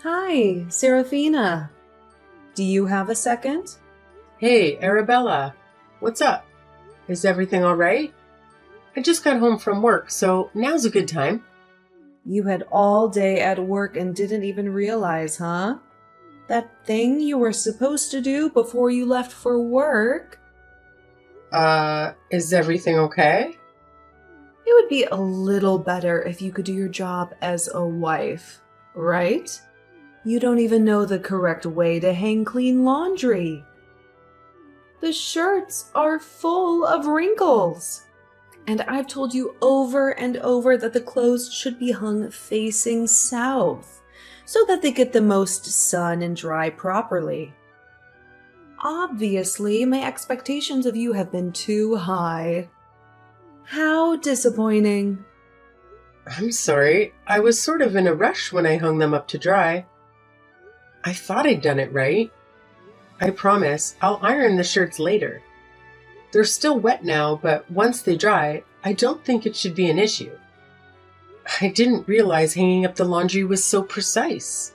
Hi, Serafina. Do you have a second? Hey, Arabella. What's up? Is everything all right? I just got home from work, so now's a good time. You had all day at work and didn't even realize, huh? That thing you were supposed to do before you left for work? Is everything okay? It would be a little better if you could do your job as a wife, right? You don't even know the correct way to hang clean laundry. The shirts are full of wrinkles. And I've told you over and over that the clothes should be hung facing south so that they get the most sun and dry properly. Obviously, my expectations of you have been too high. How disappointing. I'm sorry. I was sort of in a rush when I hung them up to dry. I thought I'd done it right. I promise I'll iron the shirts later. They're still wet now, but once they dry, I don't think it should be an issue. I didn't realize hanging up the laundry was so precise.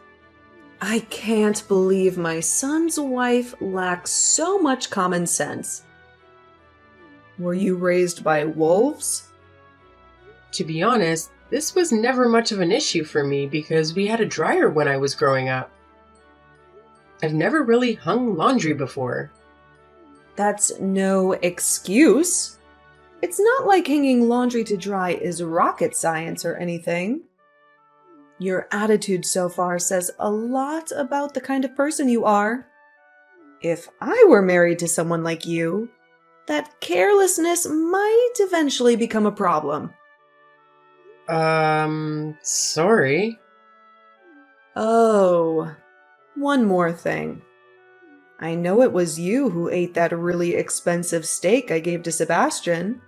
I can't believe my son's wife lacks so much common sense. Were you raised by wolves? To be honest, this was never much of an issue for me because we had a dryer when I was growing up. I've never really hung laundry before. That's no excuse. It's not like hanging laundry to dry is rocket science or anything. Your attitude so far says a lot about the kind of person you are. If I were married to someone like you, that carelessness might eventually become a problem. Sorry. Oh, one more thing. I know it was you who ate that really expensive steak I gave to Sebastian.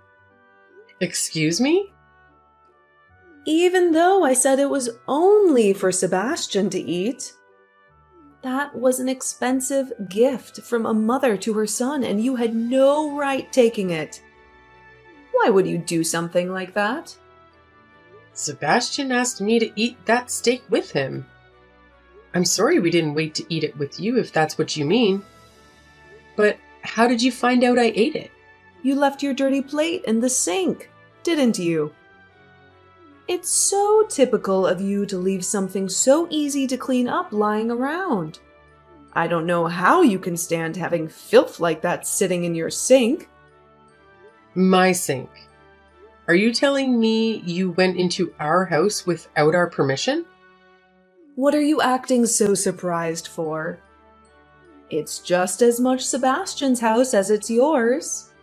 Excuse me? Even though I said it was only for Sebastian to eat. That was an expensive gift from a mother to her son, and you had no right taking it. Why would you do something like that? Sebastian asked me to eat that steak with him. I'm sorry we didn't wait to eat it with you, if that's what you mean. But how did you find out I ate it? You left your dirty plate in the sink, didn't you? It's so typical of you to leave something so easy to clean up lying around. I don't know how you can stand having filth like that sitting in your sink. My sink. Are you telling me you went into our house without our permission? What are you acting so surprised for? It's just as much Sebastian's house as it's yours.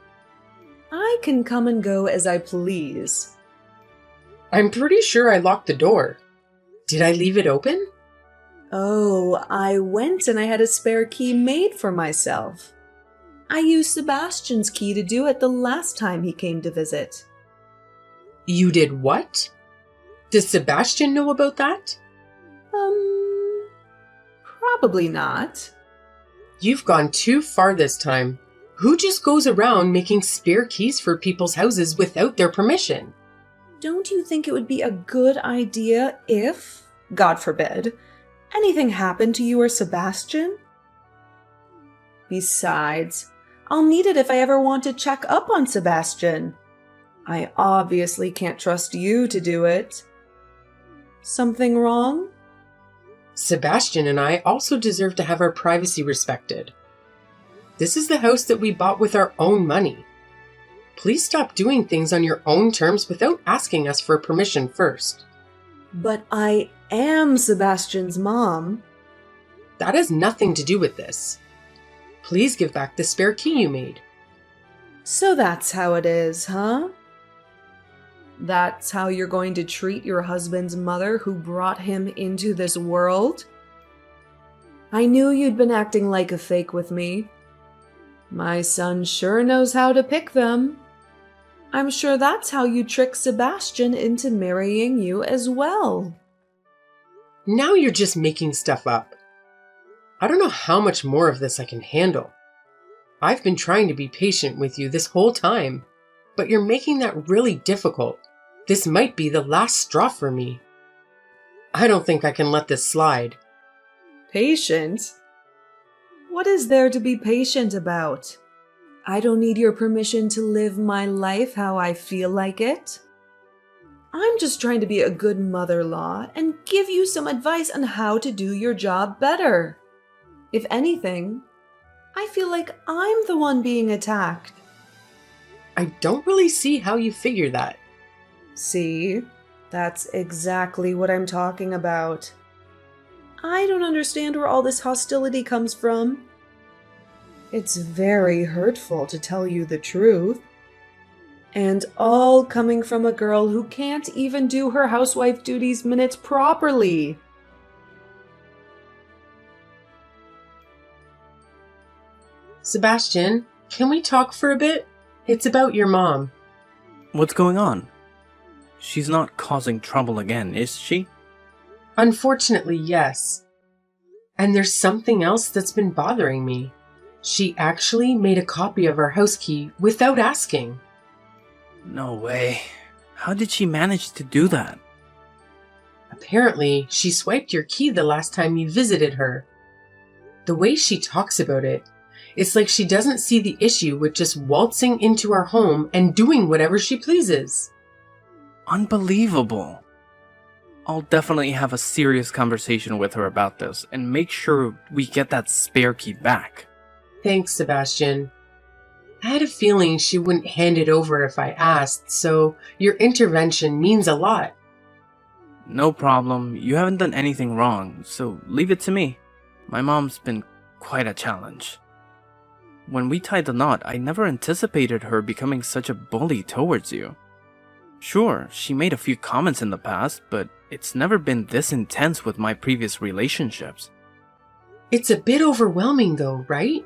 I can come and go as I please. I'm pretty sure I locked the door. Did I leave it open? Oh, I went and I had a spare key made for myself. I used Sebastian's key to do it the last time he came to visit. You did what? Does Sebastian know about that? Probably not. You've gone too far this time. Who just goes around making spare keys for people's houses without their permission? Don't you think it would be a good idea if, God forbid, anything happened to you or Sebastian? Besides, I'll need it if I ever want to check up on Sebastian. I obviously can't trust you to do it. Something wrong? Sebastian and I also deserve to have our privacy respected. This is the house that we bought with our own money. Please stop doing things on your own terms without asking us for permission first. But I am Sebastian's mom. That has nothing to do with this. Please give back the spare key you made. So that's how it is, huh? That's how you're going to treat your husband's mother who brought him into this world? I knew you'd been acting like a fake with me. My son sure knows how to pick them. I'm sure that's how you tricked Sebastian into marrying you as well. Now you're just making stuff up. I don't know how much more of this I can handle. I've been trying to be patient with you this whole time, but you're making that really difficult. This might be the last straw for me. I don't think I can let this slide. Patient? What is there to be patient about? I don't need your permission to live my life how I feel like it. I'm just trying to be a good mother-in-law and give you some advice on how to do your job better. If anything, I feel like I'm the one being attacked. I don't really see how you figure that. See, that's exactly what I'm talking about. I don't understand where all this hostility comes from. It's very hurtful, to tell you the truth. And all coming from a girl who can't even do her housewife duties minutes properly. Sebastian, can we talk for a bit? It's about your mom. What's going on? She's not causing trouble again, is she? Unfortunately, yes. And there's something else that's been bothering me. She actually made a copy of our house key without asking. No way. How did she manage to do that? Apparently, she swiped your key the last time you visited her. The way she talks about it, it's like she doesn't see the issue with just waltzing into our home and doing whatever she pleases. Unbelievable. I'll definitely have a serious conversation with her about this and make sure we get that spare key back. Thanks, Sebastian. I had a feeling she wouldn't hand it over if I asked, so your intervention means a lot. No problem. You haven't done anything wrong, so leave it to me. My mom's been quite a challenge. When we tied the knot, I never anticipated her becoming such a bully towards you. Sure, she made a few comments in the past, but it's never been this intense with my previous relationships. It's a bit overwhelming though, right?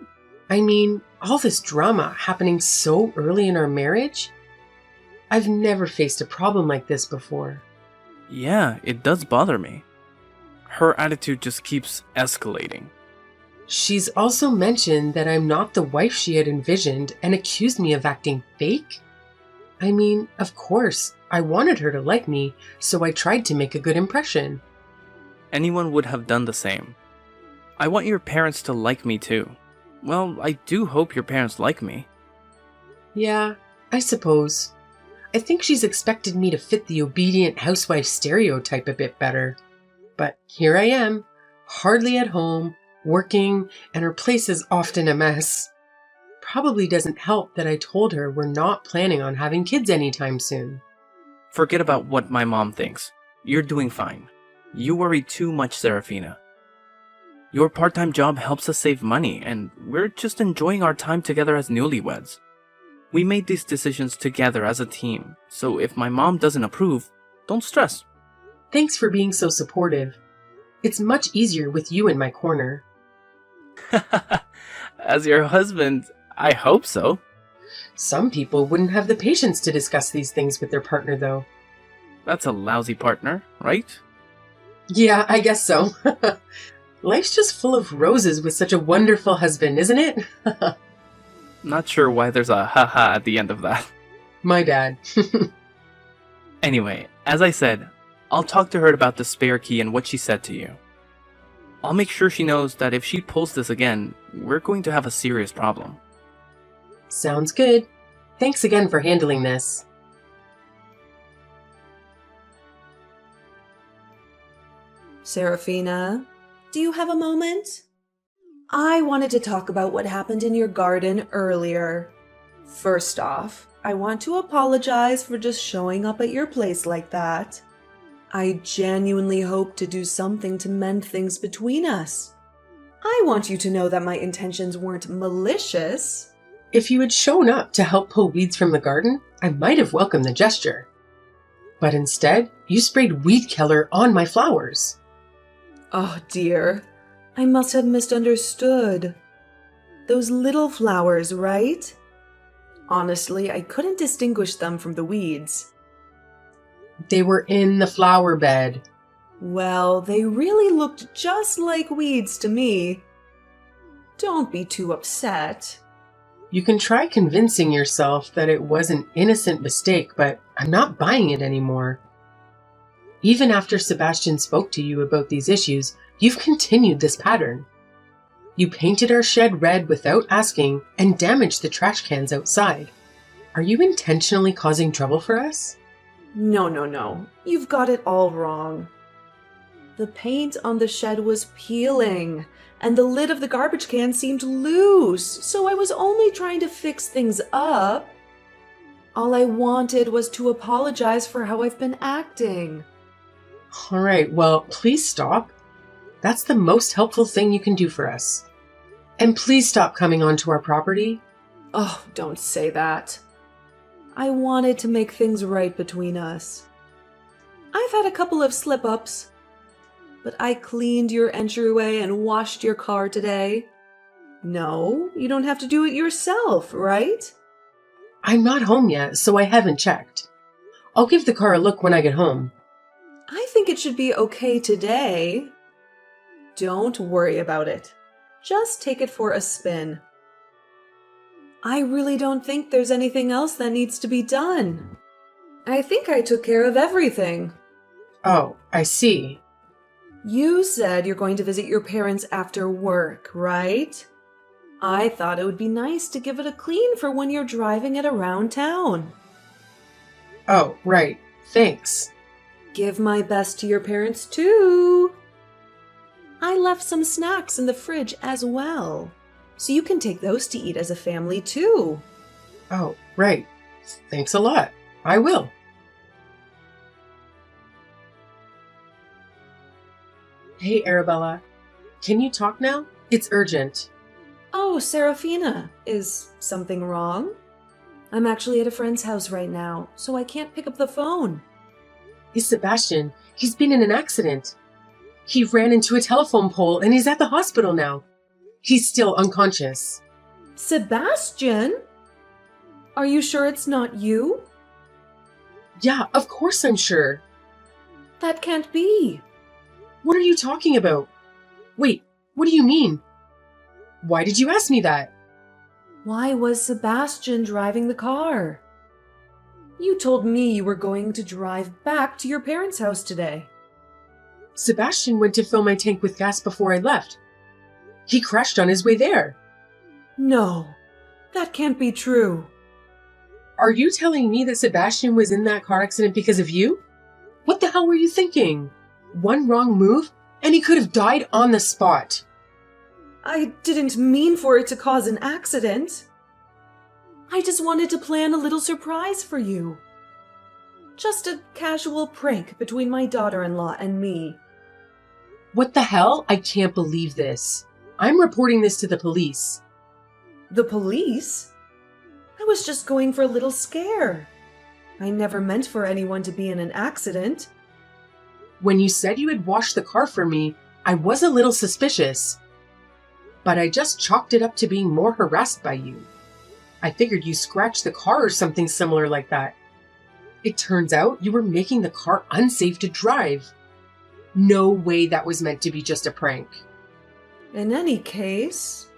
I mean, all this drama happening so early in our marriage? I've never faced a problem like this before. Yeah, it does bother me. Her attitude just keeps escalating. She's also mentioned that I'm not the wife she had envisioned and accused me of acting fake. I mean, of course, I wanted her to like me, so I tried to make a good impression. Anyone would have done the same. I want your parents to like me too. Well, I do hope your parents like me. Yeah, I suppose. I think she's expected me to fit the obedient housewife stereotype a bit better. But here I am, hardly at home, working, and her place is often a mess. Probably doesn't help that I told her we're not planning on having kids anytime soon. Forget about what my mom thinks. You're doing fine. You worry too much, Serafina. Your part-time job helps us save money, and we're just enjoying our time together as newlyweds. We made these decisions together as a team, so if my mom doesn't approve, don't stress. Thanks for being so supportive. It's much easier with you in my corner. As your husband, I hope so. Some people wouldn't have the patience to discuss these things with their partner, though. That's a lousy partner, right? Yeah, I guess so. Life's just full of roses with such a wonderful husband, isn't it? Not sure why there's a haha at the end of that. My bad. Anyway, as I said, I'll talk to her about the spare key and what she said to you. I'll make sure she knows that if she pulls this again, we're going to have a serious problem. Sounds good. Thanks again for handling this. Serafina, do you have a moment? I wanted to talk about what happened in your garden earlier. First off, I want to apologize for just showing up at your place like that. I genuinely hope to do something to mend things between us. I want you to know that my intentions weren't malicious. If you had shown up to help pull weeds from the garden, I might have welcomed the gesture. But instead, you sprayed weed killer on my flowers. Oh dear, I must have misunderstood. Those little flowers, right? Honestly, I couldn't distinguish them from the weeds. They were in the flower bed. Well, they really looked just like weeds to me. Don't be too upset. You can try convincing yourself that it was an innocent mistake, but I'm not buying it anymore. Even after Sebastian spoke to you about these issues, you've continued this pattern. You painted our shed red without asking and damaged the trash cans outside. Are you intentionally causing trouble for us? No. You've got it all wrong. The paint on the shed was peeling, and the lid of the garbage can seemed loose, so I was only trying to fix things up. All I wanted was to apologize for how I've been acting. All right, well, please stop. That's the most helpful thing you can do for us. And please stop coming onto our property. Oh, don't say that. I wanted to make things right between us. I've had a couple of slip-ups, but I cleaned your entryway and washed your car today. No, you don't have to do it yourself, right? I'm not home yet, so I haven't checked. I'll give the car a look when I get home. I think it should be okay today. Don't worry about it. Just take it for a spin. I really don't think there's anything else that needs to be done. I think I took care of everything. Oh, I see. You said you're going to visit your parents after work, right? I thought it would be nice to give it a clean for when you're driving it around town. Oh, right. Thanks. Give my best to your parents, too. I left some snacks in the fridge as well, so you can take those to eat as a family, too. Oh, right. Thanks a lot. I will. Hey, Arabella. Can you talk now? It's urgent. Oh, Serafina, is something wrong? I'm actually at a friend's house right now, so I can't pick up the phone. It's Sebastian. He's been in an accident. He ran into a telephone pole and he's at the hospital now. He's still unconscious. Sebastian? Are you sure it's not you? Yeah, of course I'm sure. That can't be. What are you talking about? Wait, what do you mean? Why did you ask me that? Why was Sebastian driving the car? You told me you were going to drive back to your parents' house today. Sebastian went to fill my tank with gas before I left. He crashed on his way there. No, that can't be true. Are you telling me that Sebastian was in that car accident because of you? What the hell were you thinking? One wrong move, and he could have died on the spot. I didn't mean for it to cause an accident. I just wanted to plan a little surprise for you. Just a casual prank between my daughter-in-law and me. What the hell? I can't believe this. I'm reporting this to the police. The police? I was just going for a little scare. I never meant for anyone to be in an accident. When you said you had washed the car for me, I was a little suspicious. But I just chalked it up to being more harassed by you. I figured you scratched the car or something similar like that. It turns out you were making the car unsafe to drive. No way that was meant to be just a prank. In any case,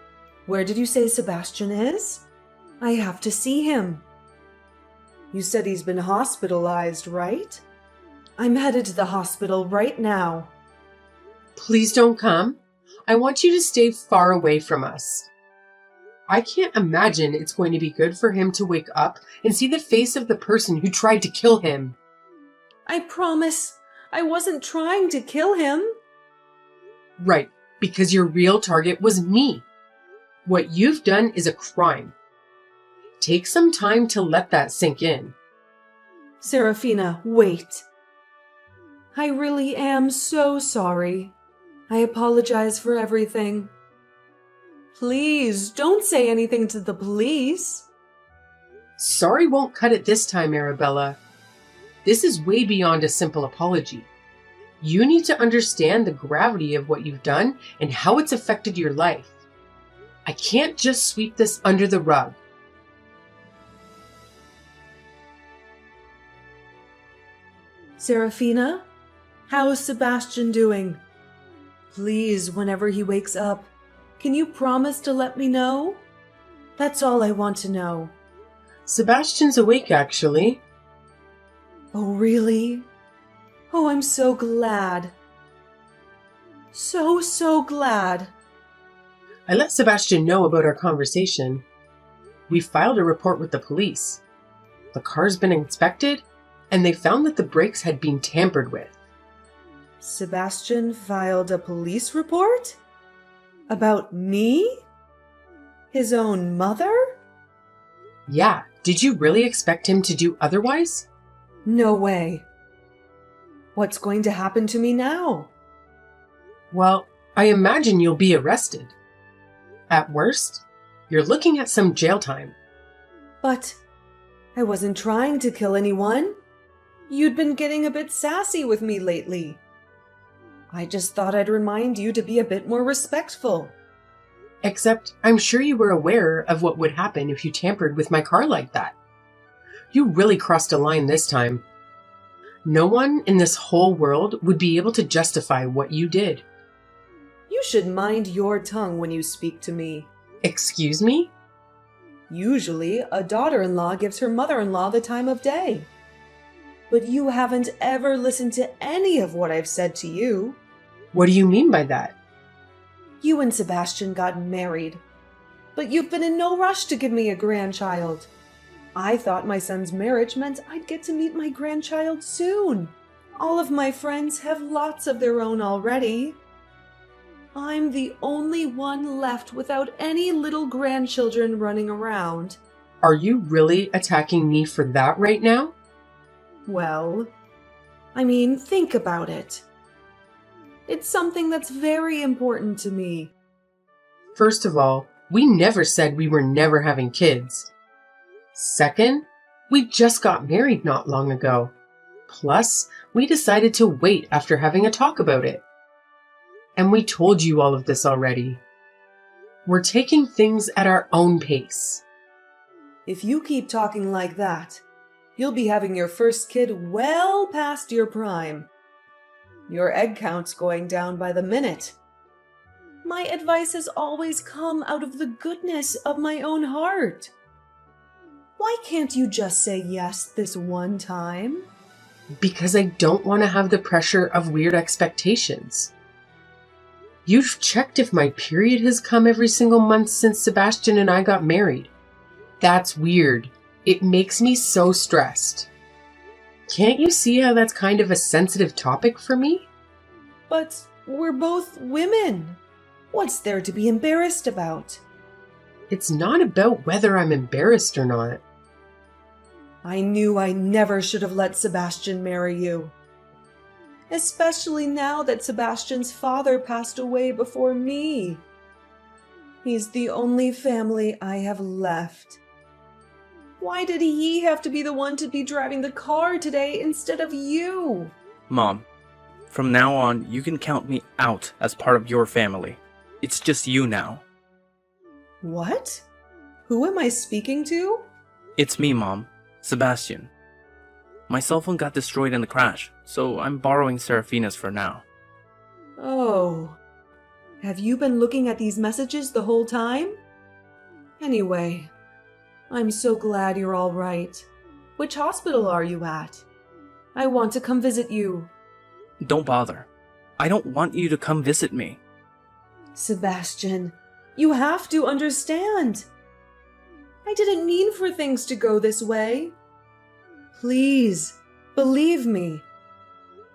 where did you say Sebastian is? I have to see him. You said he's been hospitalized, right? I'm headed to the hospital right now. Please don't come. I want you to stay far away from us. I can't imagine it's going to be good for him to wake up and see the face of the person who tried to kill him. I promise I wasn't trying to kill him. Right, because your real target was me. What you've done is a crime. Take some time to let that sink in. Serafina, wait. I really am so sorry. I apologize for everything. Please, don't say anything to the police. Sorry won't cut it this time, Arabella. This is way beyond a simple apology. You need to understand the gravity of what you've done and how it's affected your life. I can't just sweep this under the rug. Serafina, how is Sebastian doing? Please, whenever he wakes up, can you promise to let me know? That's all I want to know. Sebastian's awake, actually. Oh, really? Oh, I'm so glad. So glad. I let Sebastian know about our conversation. We filed a report with the police. The car's been inspected, and they found that the brakes had been tampered with. Sebastian filed a police report? About me? His own mother? Yeah, did you really expect him to do otherwise? No way. What's going to happen to me now? Well, I imagine you'll be arrested. At worst, you're looking at some jail time. But I wasn't trying to kill anyone. You'd been getting a bit sassy with me lately. I just thought I'd remind you to be a bit more respectful. Except, I'm sure you were aware of what would happen if you tampered with my car like that. You really crossed a line this time. No one in this whole world would be able to justify what you did. You should mind your tongue when you speak to me. Excuse me? Usually, a daughter-in-law gives her mother-in-law the time of day. But you haven't ever listened to any of what I've said to you. What do you mean by that? You and Sebastian got married, but you've been in no rush to give me a grandchild. I thought my son's marriage meant I'd get to meet my grandchild soon. All of my friends have lots of their own already. I'm the only one left without any little grandchildren running around. Are you really attacking me for that right now? Well, I mean, think about it. It's something that's very important to me. First of all, we never said we were never having kids. Second, we just got married not long ago. Plus, we decided to wait after having a talk about it. And we told you all of this already. We're taking things at our own pace. If you keep talking like that, you'll be having your first kid well past your prime. Your egg count's going down by the minute. My advice has always come out of the goodness of my own heart. Why can't you just say yes this one time? Because I don't want to have the pressure of weird expectations. You've checked if my period has come every single month since Sebastian and I got married. That's weird. It makes me so stressed. Can't you see how that's kind of a sensitive topic for me? But we're both women. What's there to be embarrassed about? It's not about whether I'm embarrassed or not. I knew I never should have let Sebastian marry you. Especially now that Sebastian's father passed away before me. He's the only family I have left. Why did he have to be the one to be driving the car today instead of you? Mom, from now on, you can count me out as part of your family. It's just you now. What? Who am I speaking to? It's me, Mom. Sebastian. My cell phone got destroyed in the crash, so I'm borrowing Serafina's for now. Oh. Have you been looking at these messages the whole time? Anyway, I'm so glad you're all right. Which hospital are you at? I want to come visit you. Don't bother. I don't want you to come visit me. Sebastian, you have to understand. I didn't mean for things to go this way. Please, believe me.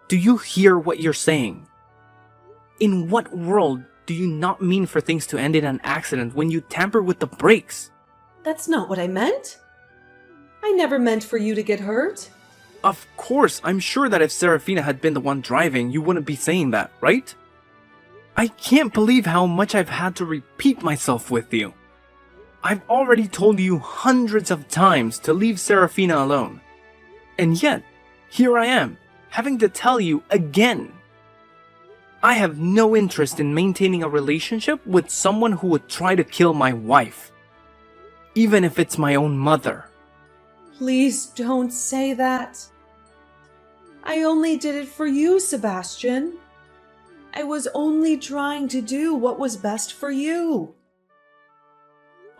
Do you hear what you're saying? In what world do you not mean for things to end in an accident when you tamper with the brakes? That's not what I meant. I never meant for you to get hurt. Of course, I'm sure that if Serafina had been the one driving, you wouldn't be saying that, right? I can't believe how much I've had to repeat myself with you. I've already told you hundreds of times to leave Serafina alone. And yet, here I am, having to tell you again. I have no interest in maintaining a relationship with someone who would try to kill my wife. Even if it's my own mother. Please don't say that. I only did it for you, Sebastian. I was only trying to do what was best for you.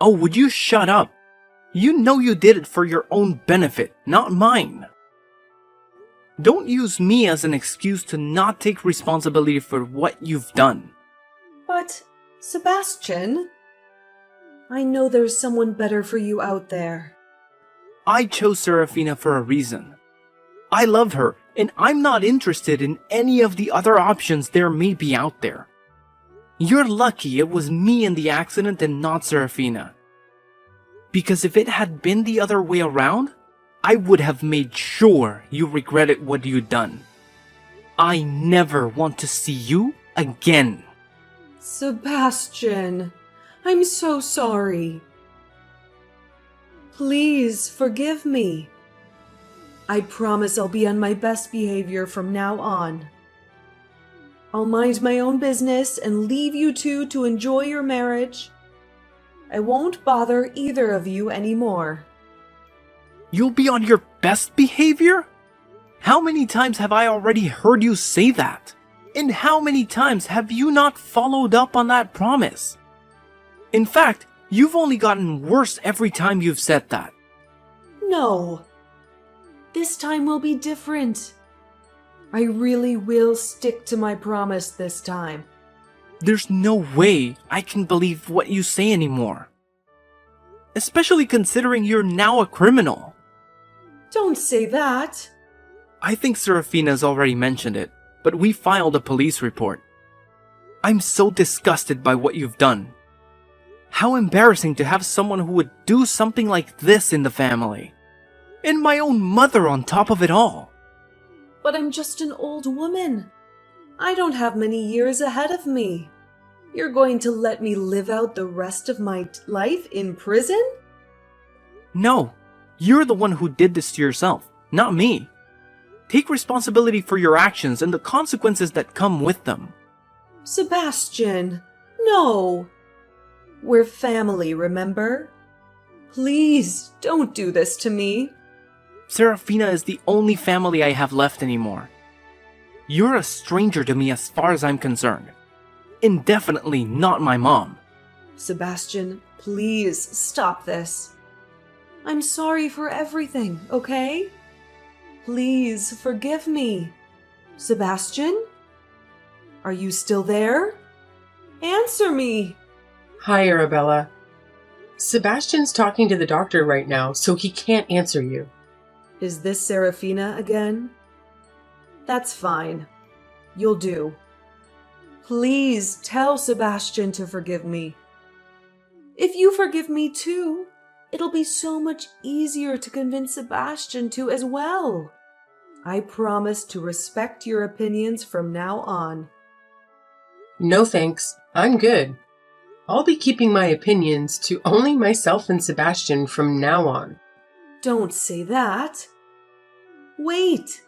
Oh, would you shut up? You know you did it for your own benefit, not mine. Don't use me as an excuse to not take responsibility for what you've done. But, Sebastian, I know there's someone better for you out there. I chose Serafina for a reason. I love her, and I'm not interested in any of the other options there may be out there. You're lucky it was me in the accident and not Serafina. Because if it had been the other way around, I would have made sure you regretted what you'd done. I never want to see you again. Sebastian, I'm so sorry. Please forgive me. I promise I'll be on my best behavior from now on. I'll mind my own business and leave you two to enjoy your marriage. I won't bother either of you anymore. You'll be on your best behavior? How many times have I already heard you say that? And how many times have you not followed up on that promise? In fact, you've only gotten worse every time you've said that. No. This time will be different. I really will stick to my promise this time. There's no way I can believe what you say anymore. Especially considering you're now a criminal. Don't say that. I think Serafina's already mentioned it, but we filed a police report. I'm so disgusted by what you've done. How embarrassing to have someone who would do something like this in the family. And my own mother on top of it all. But I'm just an old woman. I don't have many years ahead of me. You're going to let me live out the rest of my life in prison? No, you're the one who did this to yourself, not me. Take responsibility for your actions and the consequences that come with them. Sebastian, no. We're family, remember? Please, don't do this to me. Serafina is the only family I have left anymore. You're a stranger to me as far as I'm concerned. And definitely not my mom. Sebastian, please stop this. I'm sorry for everything, okay? Please forgive me. Sebastian? Are you still there? Answer me! Hi, Arabella. Sebastian's talking to the doctor right now, so he can't answer you. Is this Serafina again? That's fine. You'll do. Please tell Sebastian to forgive me. If you forgive me too, it'll be so much easier to convince Sebastian to as well. I promise to respect your opinions from now on. No thanks, I'm good. I'll be keeping my opinions to only myself and Sebastian from now on. Don't say that. Wait.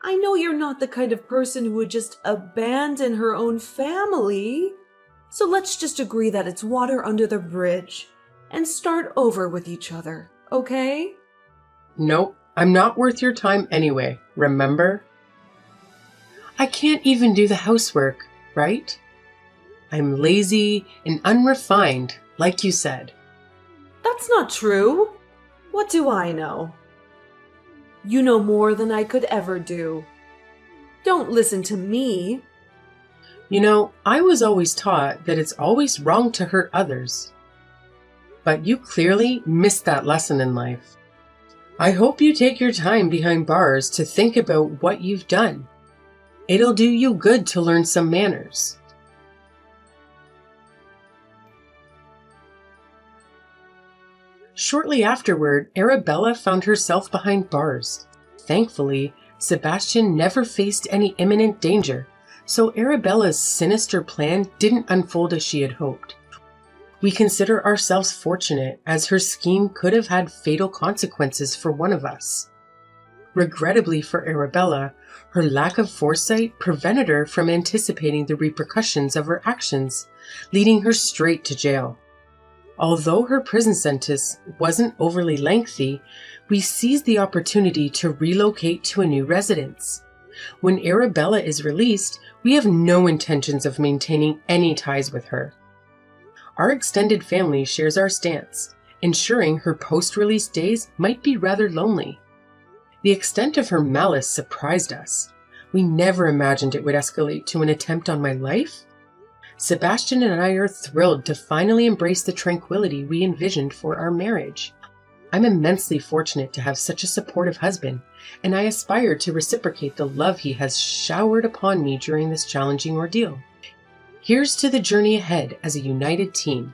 I know you're not the kind of person who would just abandon her own family. So let's just agree that it's water under the bridge and start over with each other, okay? Nope, I'm not worth your time anyway, remember? I can't even do the housework, right? I'm lazy and unrefined, like you said. That's not true. What do I know? You know more than I could ever do. Don't listen to me. You know, I was always taught that it's always wrong to hurt others. But you clearly missed that lesson in life. I hope you take your time behind bars to think about what you've done. It'll do you good to learn some manners. Shortly afterward, Arabella found herself behind bars. Thankfully, Sebastian never faced any imminent danger, so Arabella's sinister plan didn't unfold as she had hoped. We consider ourselves fortunate, as her scheme could have had fatal consequences for one of us. Regrettably for Arabella, her lack of foresight prevented her from anticipating the repercussions of her actions, leading her straight to jail. Although her prison sentence wasn't overly lengthy, we seized the opportunity to relocate to a new residence. When Arabella is released, we have no intentions of maintaining any ties with her. Our extended family shares our stance, ensuring her post-release days might be rather lonely. The extent of her malice surprised us. We never imagined it would escalate to an attempt on my life. Sebastian and I are thrilled to finally embrace the tranquility we envisioned for our marriage. I'm immensely fortunate to have such a supportive husband, and I aspire to reciprocate the love he has showered upon me during this challenging ordeal. Here's to the journey ahead as a united team.